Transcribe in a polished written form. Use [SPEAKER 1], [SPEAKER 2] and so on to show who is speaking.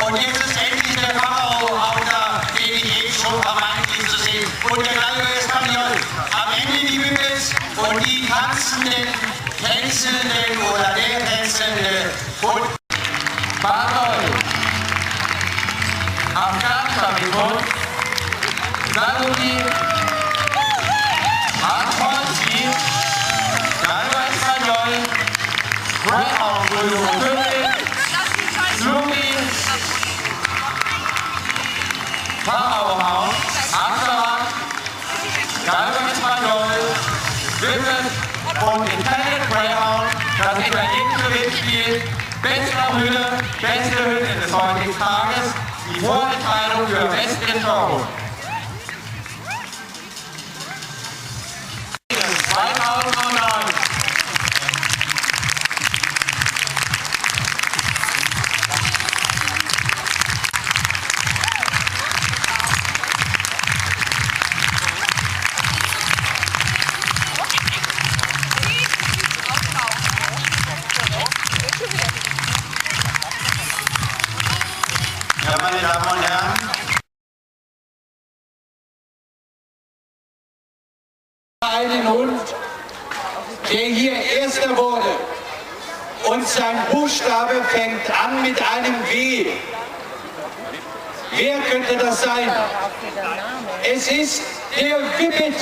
[SPEAKER 1] Und jetzt ist endlich der Pharao auch da, den ich eben schon vermeintlich zu sehen. Und der Gallo Español. Am Ende die Wippes und die tanzenden, tänzelnden oder der tänzelnde und Barol. Afghanistan, Saloni, Alfonsi, Gallo Español, Pharao, Amsterdam, Gallo Español, Wippen und Italian Greyhound, das italienische Windspiel, bester Hülle, beste Hülle des heutigen Tages, die Vorentscheidung für Westentschau. 2009. Ja, meine Damen und Herren, einen Hund, der hier Erster wurde und sein Buchstabe fängt an mit einem W. Wer könnte das sein? Es ist der Whippet.